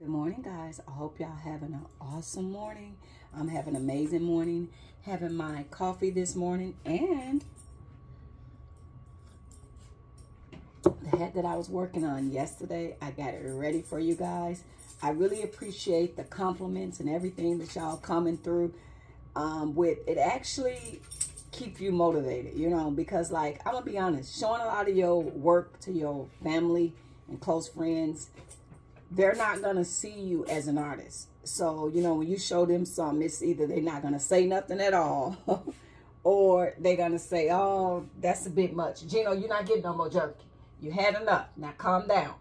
Good morning, guys. I hope y'all having an awesome morning. I'm having an amazing morning. Having my coffee this morning and the hat that I was working on yesterday. I got it ready for you guys. I really appreciate the compliments and everything that y'all coming through with. It actually keep you motivated, because like, I'm gonna be honest, showing a lot of your work to your family and close friends, they're not gonna see you as an artist. So, when you show them something, it's either they're not gonna say nothing at all, or they're gonna say, "Oh, that's a bit much. Gino, you're not getting no more jerky. You had enough. Now calm down."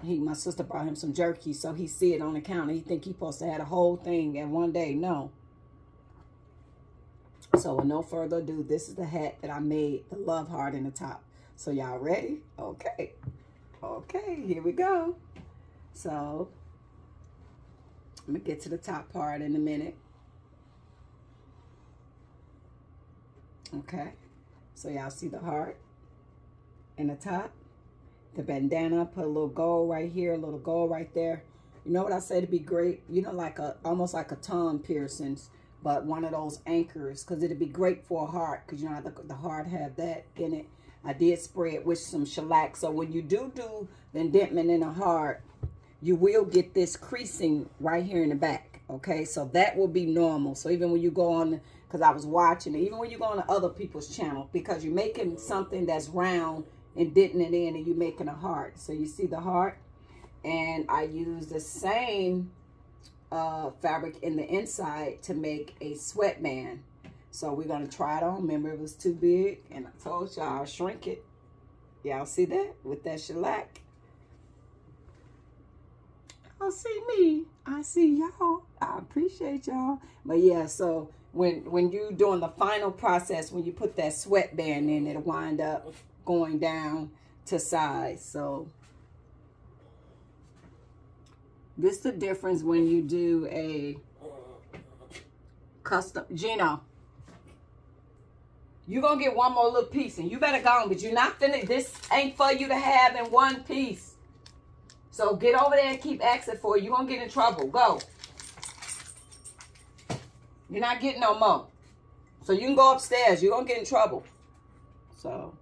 My sister brought him some jerky, so he see it on the counter. He think he supposed to have a whole thing in one day. No. So with no further ado, this is the hat that I made, the love heart in the top. So y'all ready? Okay. Okay, here we go. So I'm gonna get to the top part in a minute. Okay, so y'all see the heart in the top, the bandana, put a little gold right here, a little gold right there. You know what I say to be great? Like almost like a tongue piercings, but one of those anchors, because it'd be great for a heart, because the heart have that in it. I did spray it with some shellac. So when you do the indentment in the heart, you will get this creasing right here in the back. Okay, so that will be normal. So even when you go on, because I was watching it, even when you go on to other people's channel, because you're making something that's round, indenting it in, and you're making a heart. So you see the heart, and I use the same fabric in the inside to make a sweatband. So we're going to try it on. Remember, it was too big, and I told y'all I'll shrink it. Y'all see that with that shellac? Y'all see me. I see y'all. I appreciate y'all. But yeah, so when you're doing the final process, when you put that sweatband in, it'll wind up going down to size. So this is the difference when you do a custom. Gino, you're going to get one more little piece, and you better go on, but you're not finna, this ain't for you to have in one piece. So get over there and keep asking for it. You're going to get in trouble. Go. You're not getting no more. So you can go upstairs. You're going to get in trouble. So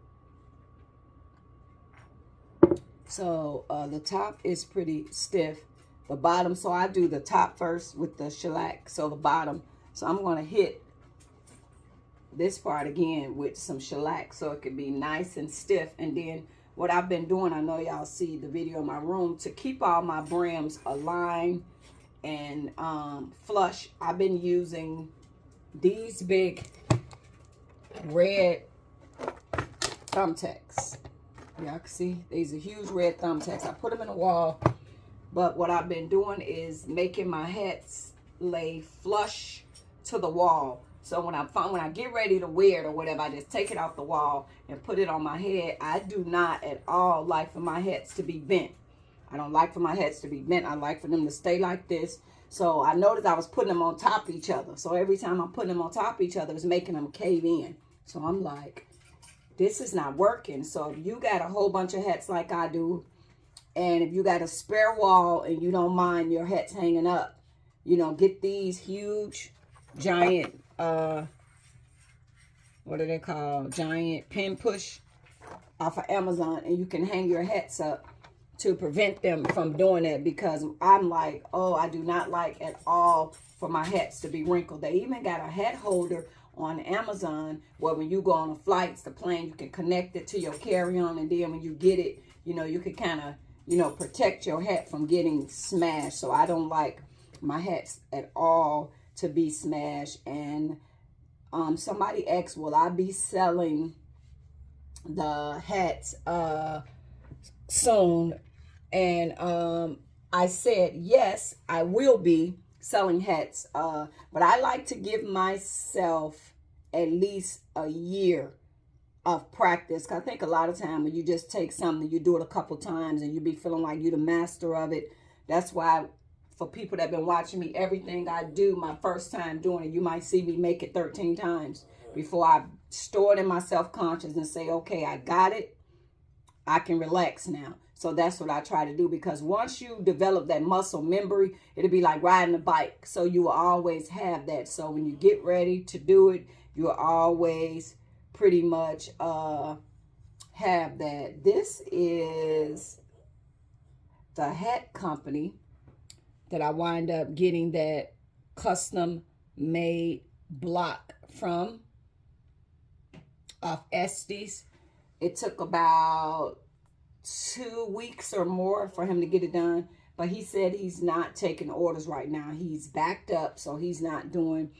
the top is pretty stiff. The bottom, so I do the top first with the shellac. So the bottom, so I'm going to hit this part again with some shellac so it can be nice and stiff. And then what I've been doing, I know y'all see the video in my room, to keep all my brims aligned and flush, I've been using these big red thumbtacks. Y'all can see these are huge red thumbtacks. I put them in the wall, but what I've been doing is making my hats lay flush to the wall. So when I get ready to wear it or whatever, I just take it off the wall and put it on my head. I do not at all like for my hats to be bent. I don't like for my hats to be bent. I like for them to stay like this. So I noticed I was putting them on top of each other. So every time I'm putting them on top of each other, it's making them cave in. So I'm like, this is not working. So if you got a whole bunch of hats like I do, and if you got a spare wall and you don't mind your hats hanging up, get these huge, giant, what are they called? Giant pin push off of Amazon, and you can hang your hats up to prevent them from doing it, because I'm like, oh, I do not like at all for my hats to be wrinkled. They even got a hat holder on Amazon where when you go on the flights, the plane, you can connect it to your carry-on, and then when you get it, you can kind of, protect your hat from getting smashed. So I don't like my hats at all to be smashed. And somebody asked, will I be selling the hats soon? And I said yes, I will be selling hats, but I like to give myself at least a year of practice. I think a lot of time when you just take something, you do it a couple times and you be feeling like you the master of it. That's why for people that have been watching me, everything I do, my first time doing it, you might see me make it 13 times before I store it in my self-conscious and say, okay, I got it. I can relax now. So So that's what I try to do, because once you develop that muscle memory, it'll be like riding a bike. So you will always have that. So when you get ready to do it, you'll always pretty much have that. This is the hat company that I wind up getting that custom made block from, off Estes. It took about 2 weeks or more for him to get it done, but he said he's not taking orders right now. He's backed up, so he's not doing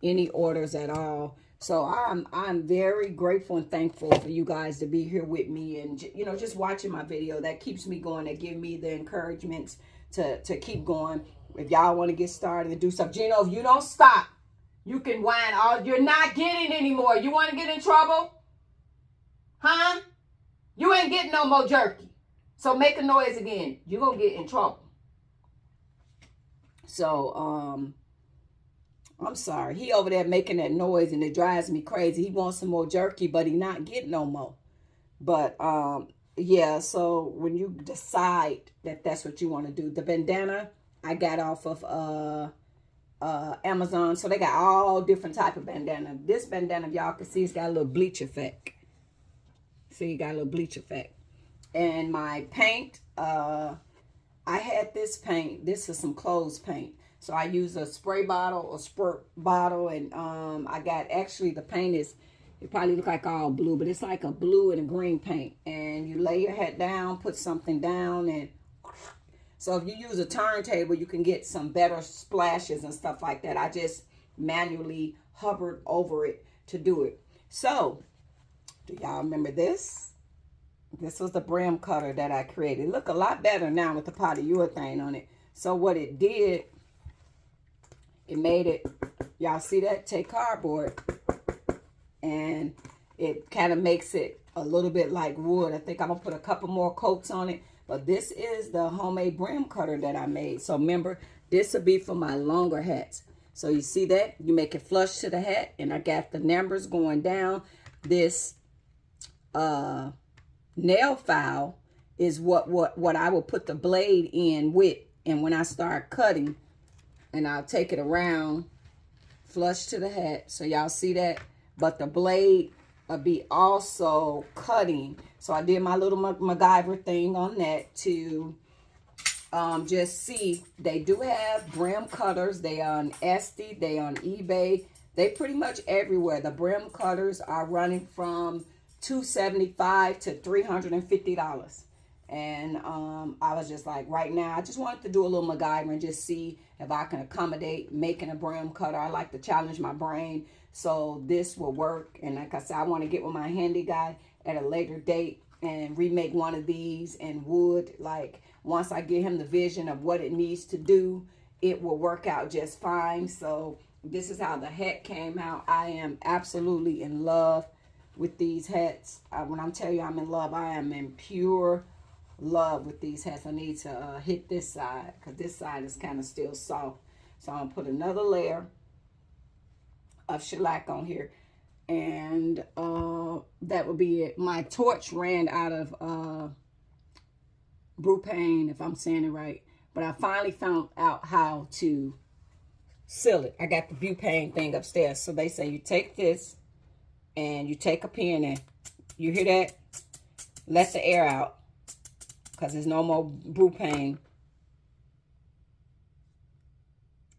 any orders at all. So I'm very grateful and thankful for you guys to be here with me, and you know, just watching my video. That keeps me going. That give me the encouragements to keep going. If y'all want to get started and do stuff, Gino, if you don't stop, you can whine all. You're not getting anymore. You want to get in trouble? Huh? You ain't getting no more jerky. So make a noise again. You're going to get in trouble. So, I'm sorry. He over there making that noise and it drives me crazy. He wants some more jerky, but he not getting no more. But, yeah, so when you decide that that's what you want to do, the bandana I got off of Amazon. So they got all different type of bandana. This bandana, if y'all can see, it's got a little bleach effect. See, you got a little bleach effect. And my paint, I had this paint. This is some clothes paint. So I use a spray bottle, a squirt bottle, and I got, actually the paint is, it probably look like all blue, but it's like a blue and a green paint. And you lay your hat down, put something down, and so if you use a turntable, you can get some better splashes and stuff like that. I just manually hovered over it to do it. So, do y'all remember this? This was the brim cutter that I created. It look a lot better now with the polyurethane on it. So what it did, it made it, y'all see that? Take cardboard and it kind of makes it a little bit like wood. I think I'm going to put a couple more coats on it. But this is the homemade brim cutter that I made. So remember, this will be for my longer hats. So you see that? You make it flush to the hat. And I got the numbers going down. This nail file is what I will put the blade in with. And when I start cutting, and I'll take it around, flush to the hat. So y'all see that? But the blade will be also cutting. So I did my little MacGyver thing on that to just see. They do have brim cutters. They are on Etsy. They on eBay. They pretty much everywhere. The brim cutters are running from $275 to $350. And I was just like, right now, I just wanted to do a little MacGyver and just see if I can accommodate making a brim cutter. I like to challenge my brain. So this will work. And like I said, I want to get with my handy guy at a later date and remake one of these in wood. Like, once I get him the vision of what it needs to do, it will work out just fine. So this is how the hat came out. I am absolutely in love with these hats. When I'm telling you I'm in love, I am in pure love with these hats. I need to hit this side because this side is kind of still soft. So I'm going to put another layer of shellac on here. And that would be it. My torch ran out of Brupain, if I'm saying it right. But I finally found out how to seal it. I got the Brupain thing upstairs. So they say you take this and you take a pin and you hear that? Let the air out because there's no more Brupain.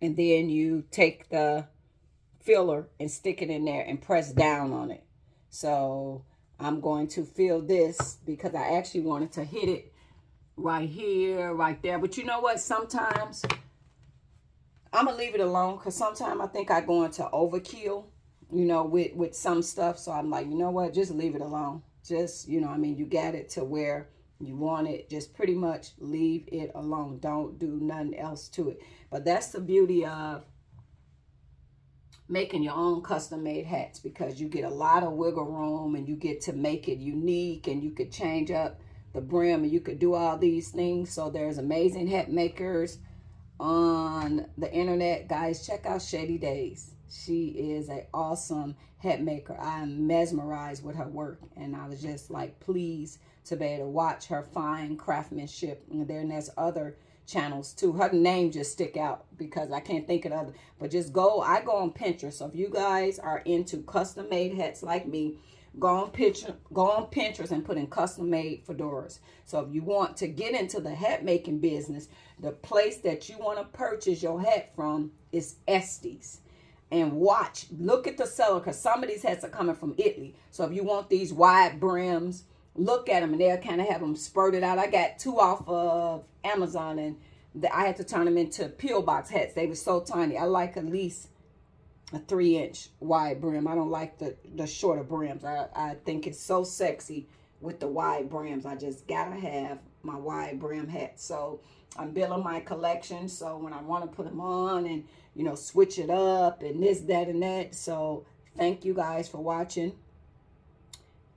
And then you take the filler and stick it in there and press down on it. So I'm going to fill this because I actually wanted to hit it right here, right there. But you know what? Sometimes I'm going to leave it alone because sometimes I think I go into overkill, you know, with some stuff. So I'm like, you know what? Just leave it alone. Just, you know, I mean, you got it to where you want it. Just pretty much leave it alone. Don't do nothing else to it. But that's the beauty of making your own custom-made hats, because you get a lot of wiggle room and you get to make it unique, and you could change up the brim and you could do all these things. So there's amazing hat makers on the internet. Guys, check out Shady Days. She is an awesome hat maker. I am mesmerized with her work, and I was just like pleased to be able to watch her fine craftsmanship. And then there's other channels too. Her name just stick out because I can't think of other. But just I go on Pinterest. So if you guys are into custom made hats like me, go on Pinterest and put in custom made fedoras. So if you want to get into the hat making business, the place that you want to purchase your hat from is Estes. And look at the seller, because some of these hats are coming from Italy. So if you want these wide brims, look at them, and they'll kind of have them spurted out. I got 2 off of Amazon, and I had to turn them into peel box hats. They were so tiny. I like at least a 3-inch wide brim. I don't like the shorter brims. I think it's so sexy with the wide brims. I just gotta have my wide brim hat. So I'm building my collection, so when I want to put them on and, you know, switch it up and this, that, and that. So thank you guys for watching.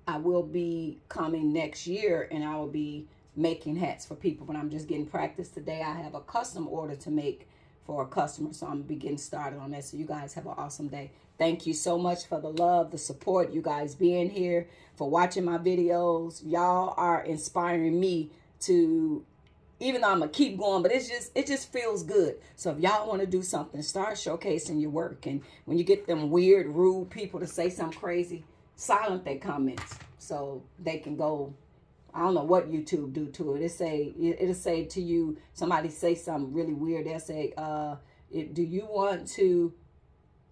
I will be coming next year, and I will be making hats for people, but I'm just getting practice today. I have a custom order to make for a customer, so I'm gonna be getting started on that. So you guys have an awesome day. Thank you so much for the love, the support, you guys being here, for watching my videos. Y'all are inspiring me to, even though I'm gonna keep going, but it just feels good. So if y'all want to do something, start showcasing your work. And when you get them weird, rude people to say something crazy, silent their comments so they can go. I don't know what YouTube do to it. It'll say to you, somebody say something really weird. They'll say, do you want to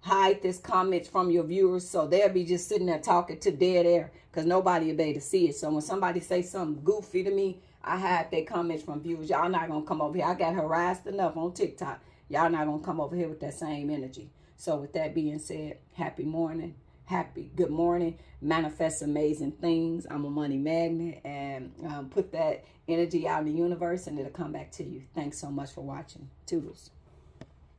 hide this comment from your viewers? So they'll be just sitting there talking to dead air because nobody will be able to see it. So when somebody say something goofy to me, I hide their comments from viewers. Y'all not going to come over here. I got harassed enough on TikTok. Y'all not going to come over here with that same energy. So with that being said, happy morning. Good morning. Manifest amazing things. I'm a money magnet, and put that energy out in the universe, and it'll come back to you. Thanks so much for watching. Toodles.